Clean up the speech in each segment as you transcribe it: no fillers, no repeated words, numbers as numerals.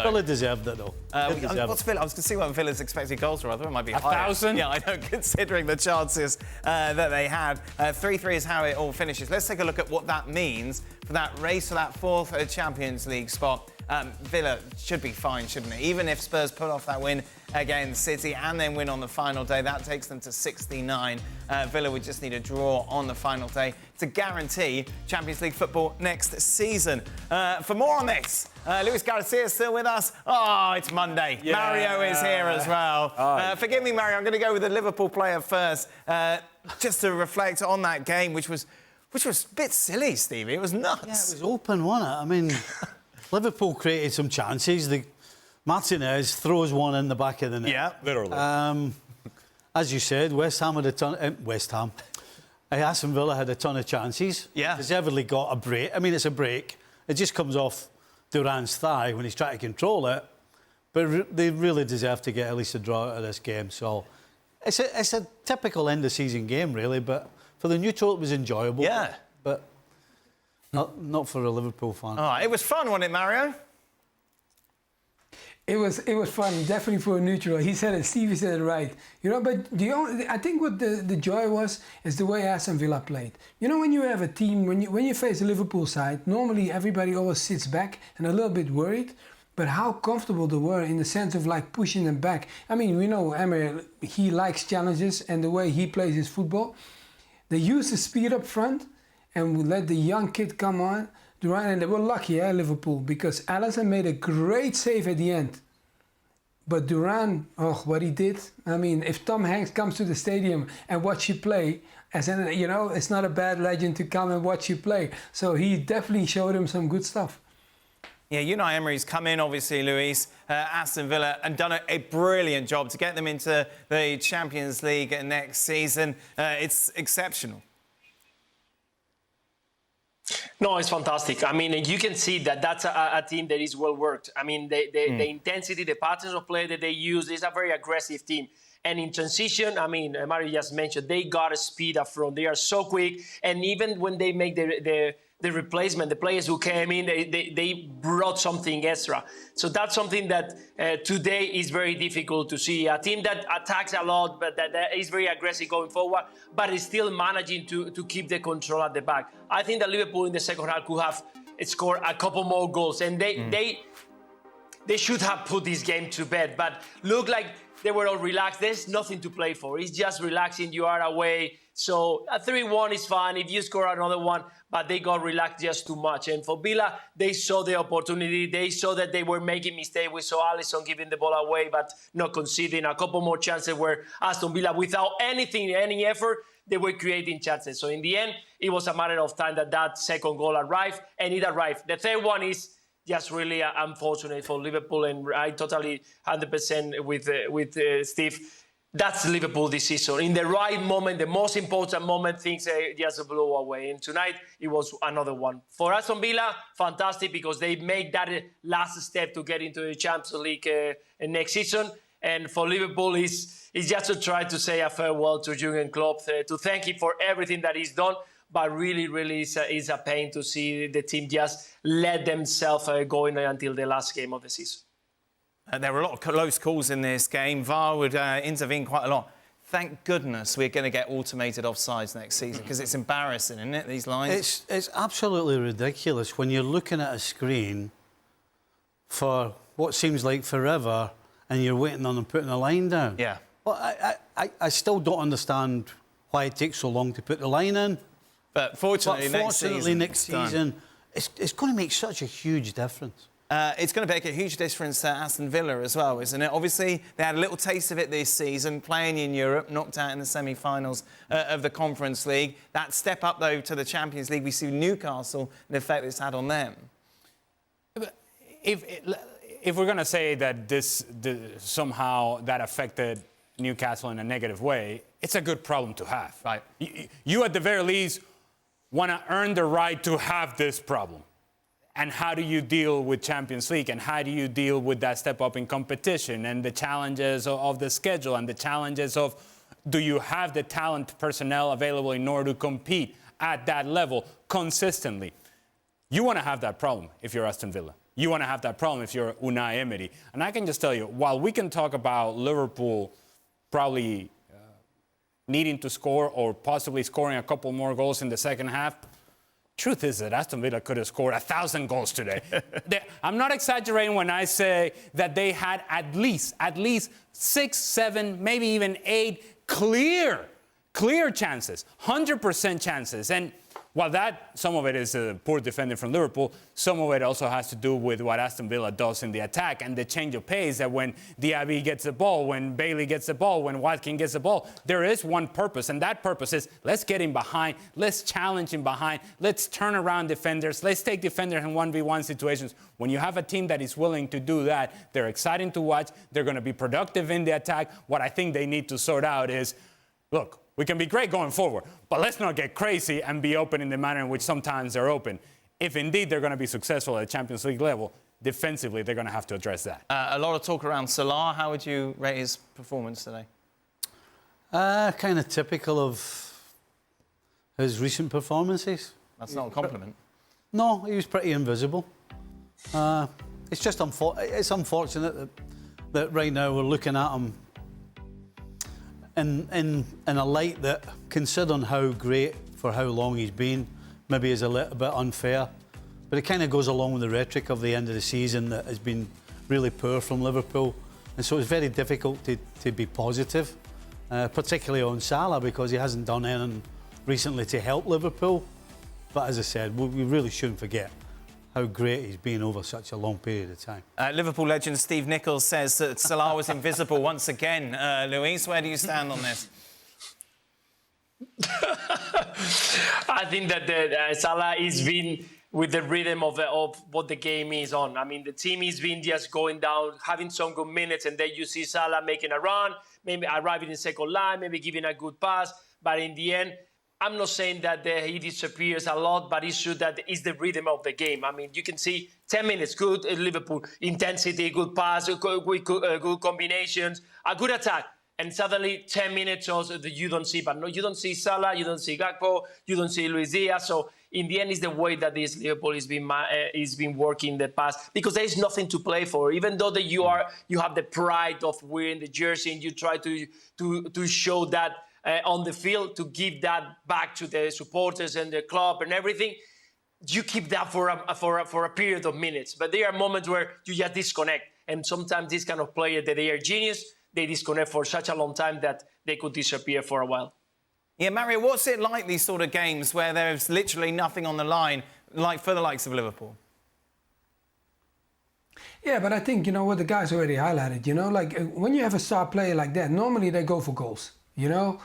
Villa deserved it, though. What's Villa? I was going to see what Villa's expected goals were. I thought it might be higher. 1,000? Yeah, I know, considering the chances that they had. 3-3 is how it all finishes. Let's take a look at what that means for that race for that fourth Champions League spot. Villa should be fine, shouldn't it? Even if Spurs pull off that win against City and then win on the final day, that takes them to 69. Villa would just need a draw on the final day to guarantee Champions League football next season. For more on this, Luis Garcia is still with us. Oh, it's Monday. Yeah. Mario is here as well. Forgive me, Mario, I'm going to go with the Liverpool player first, just to reflect on that game, which was a bit silly, Stevie. It was nuts. Yeah, it was open, wasn't it? I mean, Liverpool created some chances. Martinez throws one in the back of the net. Yeah, literally. As you said, Aston Villa had a ton of chances. Yeah. Deservedly got a break. I mean, it's a break. It just comes off Duran's thigh when he's trying to control it. But they really deserve to get at least a draw out of this game. So it's a typical end-of-season game, really. But for the neutral, it was enjoyable. Yeah. But not for a Liverpool fan. Oh, it was fun, wasn't it, Mario? It was fun, definitely for a neutral. He said it, Stevie said it right. You know, but I think what the joy was is the way Aston Villa played. You know, when you have a team, when you face a Liverpool side, normally everybody always sits back and a little bit worried. But how comfortable they were in the sense of like pushing them back. I mean, we know Emery, he likes challenges and the way he plays his football. They used the speed up front and let the young kid come on. Durant, and they were lucky, Liverpool, because Alisson made a great save at the end. But Durant, what he did, I mean, if Tom Hanks comes to the stadium and watch you play, it's not a bad legend to come and watch you play. So he definitely showed him some good stuff. Yeah, Unai Emery's come in, obviously, Luis, Aston Villa, and done a brilliant job to get them into the Champions League next season. It's exceptional. No, it's fantastic. I mean, you can see that that's a team that is well worked. I mean, the intensity, the patterns of play that they use is a very aggressive team. And in transition, I mean, Mario just mentioned, they got a speed up front. They are so quick. And even when they make the replacement, the players who came in, they brought something extra. So that's something that today is very difficult to see. A team that attacks a lot, but that is very aggressive going forward, but is still managing to keep the control at the back. I think that Liverpool in the second half could have scored a couple more goals, and they should have put this game to bed. But look like they were all relaxed. There's nothing to play for. It's just relaxing. You are away. So a 3-1 is fine if you score another one, but they got relaxed just too much. And for Villa, they saw the opportunity. They saw that they were making mistakes. We saw Alisson giving the ball away, but not conceding. A couple more chances where Aston Villa, without anything, any effort, they were creating chances. So in the end, it was a matter of time that second goal arrived, and it arrived. The third one is just really unfortunate for Liverpool, and I totally 100% with Steve. That's Liverpool this season. In the right moment, the most important moment, things just blow away. And tonight, it was another one. For Aston Villa, fantastic, because they make that last step to get into the Champions League next season. And for Liverpool, it's just to try to say a farewell to Jurgen Klopp, to thank him for everything that he's done. But really is a pain to see the team just let themselves go until the last game of the season. There were a lot of close calls in this game. VAR would intervene quite a lot. Thank goodness we're going to get automated offsides next season, because it's embarrassing, isn't it, these lines? It's absolutely ridiculous when you're looking at a screen for what seems like forever and you're waiting on them putting the line down. Yeah. Well, I still don't understand why it takes so long to put the line in. But fortunately, next season, it's going to make such a huge difference. It's going to make a huge difference to Aston Villa as well, isn't it? Obviously, they had a little taste of it this season, playing in Europe, knocked out in the semi-finals of the Conference League. That step up, though, to the Champions League, we see Newcastle and the effect it's had on them. If we're going to say that somehow that affected Newcastle in a negative way, it's a good problem to have. Right. You at the very least, want to earn the right to have this problem. And how do you deal with Champions League? And how do you deal with that step up in competition and the challenges of the schedule and the challenges of, do you have the talent personnel available in order to compete at that level consistently? You want to have that problem if you're Aston Villa. you want to have that problem if you're Unai Emery. And I can just tell you, while we can talk about Liverpool probably needing to score or possibly scoring a couple more goals in the second half, truth is that Aston Villa could have scored 1,000 goals today. I'm not exaggerating when I say that they had at least 6, 7, maybe even 8 clear chances, 100% chances. And while that, some of it is poor defending from Liverpool, some of it also has to do with what Aston Villa does in the attack and the change of pace, that when Diaby gets the ball, when Bailey gets the ball, when Watkins gets the ball, there is one purpose, and that purpose is let's get him behind, let's challenge him behind, let's turn around defenders, let's take defenders in 1v1 situations. When you have a team that is willing to do that, they're exciting to watch, they're going to be productive in the attack. What I think they need to sort out is, look, we can be great going forward, but let's not get crazy and be open in the manner in which sometimes they're open. If indeed they're going to be successful at Champions League level, defensively, they're going to have to address that. A lot of talk around Salah. How would you rate his performance today? Kind of typical of his recent performances. That's not a compliment. No, he was pretty invisible. It's just it's unfortunate that right now we're looking at him in a light that, considering how great for how long he's been, maybe is a little bit unfair. But it kind of goes along with the rhetoric of the end of the season that has been really poor from Liverpool. And so it's very difficult to be positive, particularly on Salah, because he hasn't done anything recently to help Liverpool. But as I said, we really shouldn't forget how great he's been over such a long period of time. Liverpool legend Steve Nicol says that Salah was invisible once again. Luis, where do you stand on this? I think that Salah is been with the rhythm of what the game is on. I mean, the team is been just going down, having some good minutes, and then you see Salah making a run, maybe arriving in second line, maybe giving a good pass. But in the end, I'm not saying that he disappears a lot, but it's true that it's the rhythm of the game. I mean, you can see 10 minutes, good Liverpool, intensity, good pass, good combinations, a good attack. And suddenly 10 minutes also you don't see, but no, you don't see Salah, you don't see Gakpo, you don't see Luis Diaz. So in the end, it's the way that this Liverpool is been working in the past, because there is nothing to play for. Even though that you have the pride of wearing the jersey and you try to show that on the field, to give that back to the supporters and the club and everything, you keep that for a period of minutes. But there are moments where you just disconnect. And sometimes these kind of players, that they are genius, they disconnect for such a long time that they could disappear for a while. Yeah, Mario, what's it like, these sort of games where there's literally nothing on the line, like for the likes of Liverpool? Yeah, but I think, what the guys already highlighted, like when you have a star player like that, normally they go for goals.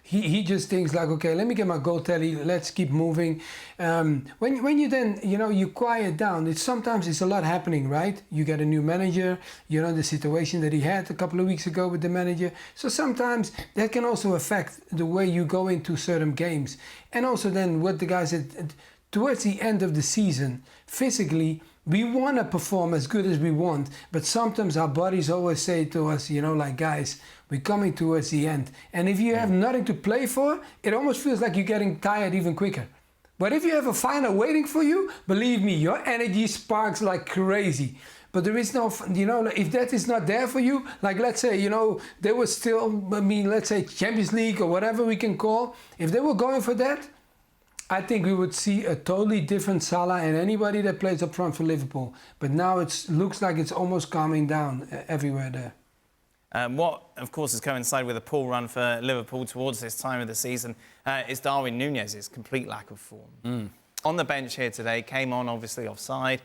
He just thinks like, okay, let me get my goal tally, let's keep moving. When you then, you quiet down, sometimes it's a lot happening, right? You get a new manager, the situation that he had a couple of weeks ago with the manager. So sometimes that can also affect the way you go into certain games. And also then what the guys said, towards the end of the season, physically, we want to perform as good as we want, but sometimes our bodies always say to us, like, guys, we're coming towards the end. And if you have nothing to play for, it almost feels like you're getting tired even quicker. But if you have a final waiting for you, believe me, your energy sparks like crazy. But there is no, if that is not there for you, like let's say, they were still, let's say Champions League or whatever we can call, if they were going for that, I think we would see a totally different Salah and anybody that plays up front for Liverpool. But now it looks like it's almost calming down everywhere there. What, of course, has coincided with a poor run for Liverpool towards this time of the season is Darwin Nunez's complete lack of form. On the bench here today, came on obviously offside.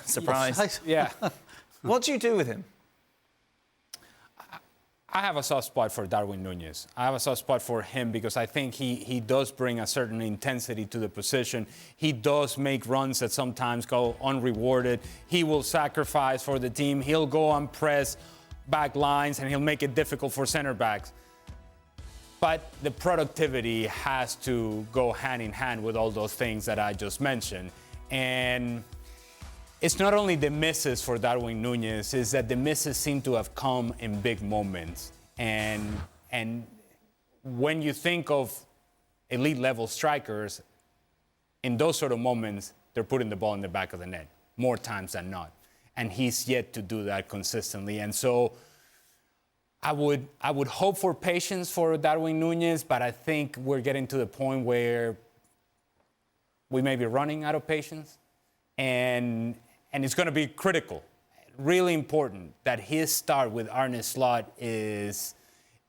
Surprise. Yeah. What do you do with him? I have a soft spot for Darwin Nunez. I have a soft spot for him because I think he does bring a certain intensity to the position. He does make runs that sometimes go unrewarded. He will sacrifice for the team. He'll go and press back lines, and he'll make it difficult for center backs. But the productivity has to go hand in hand with all those things that I just mentioned. And it's not only the misses for Darwin Nunez, it's that the misses seem to have come in big moments. And when you think of elite level strikers, in those sort of moments, they're putting the ball in the back of the net more times than not. And he's yet to do that consistently. And so I would hope for patience for Darwin Nunez, but I think we're getting to the point where we may be running out of patience. And it's going to be critical, really important, that his start with Arne Slot is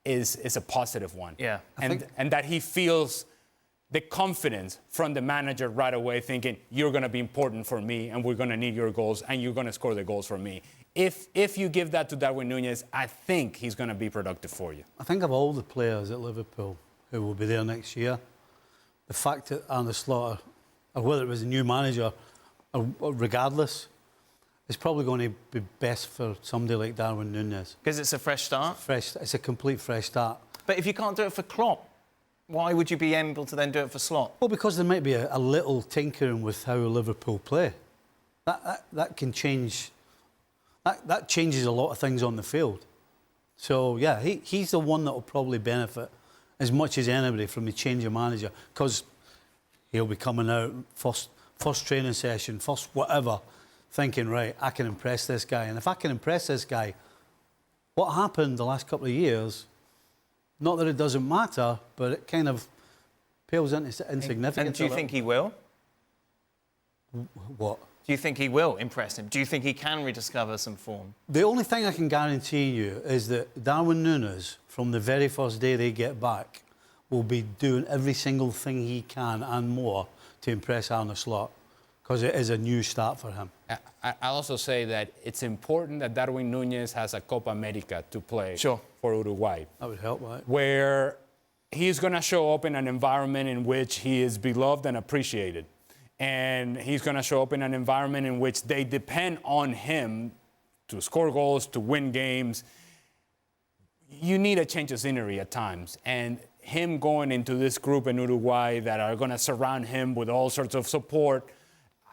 a positive one. Yeah. And that he feels the confidence from the manager right away, thinking, you're going to be important for me, and we're going to need your goals, and you're going to score the goals for me. If you give that to Darwin Nunez, I think he's going to be productive for you. I think of all the players at Liverpool who will be there next year, the fact that Arne Slot, or whether it was a new manager, or regardless, it's probably going to be best for somebody like Darwin Nunez. Because it's a fresh start? It's a complete fresh start. But if you can't do it for Klopp, why would you be able to then do it for Slot? Well, because there might be a little tinkering with how Liverpool play. That can change. That changes a lot of things on the field. So, yeah, he's the one that will probably benefit as much as anybody from the change of manager, because he'll be coming out first training session, first whatever, thinking, right, I can impress this guy. And if I can impress this guy, what happened the last couple of years, not that it doesn't matter, but it kind of pales into insignificance. And do you think he will? What? Do you think he will impress him? Do you think he can rediscover some form? The only thing I can guarantee you is that Darwin Nunez, from the very first day they get back, will be doing every single thing he can and more to impress Arne Slot, because it is a new start for him. I'll also say that it's important that Darwin Nunez has a Copa America to play for Uruguay. That would help, right? Where he's going to show up in an environment in which he is beloved and appreciated. And he's going to show up in an environment in which they depend on him to score goals, to win games. You need a change of scenery at times. And him going into this group in Uruguay that are going to surround him with all sorts of support,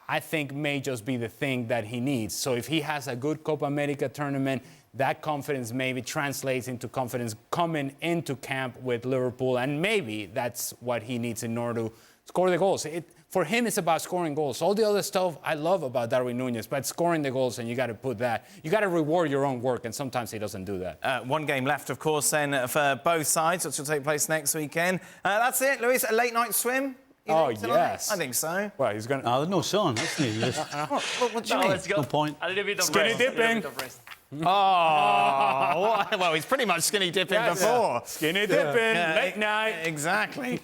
I think may just be the thing that he needs. So if he has a good Copa America tournament, that confidence maybe translates into confidence coming into camp with Liverpool, and maybe that's what he needs in order to score the goals. For him, it's about scoring goals. All the other stuff I love about Darwin Nunez, but scoring the goals, and you got to put that. You got to reward your own work, and sometimes he doesn't do that. One game left, of course, then for both sides, which will take place next weekend. That's it, Luis. A late night swim. Oh, yes. I think so. Well, he's going to... No, there's no sun. That's needless. What do you mean? Let's go. No point. A little bit of Skinny rest. dipping. A little bit of rest. Oh, well, he's pretty much skinny dipping before. Skinny dipping, late night. Exactly.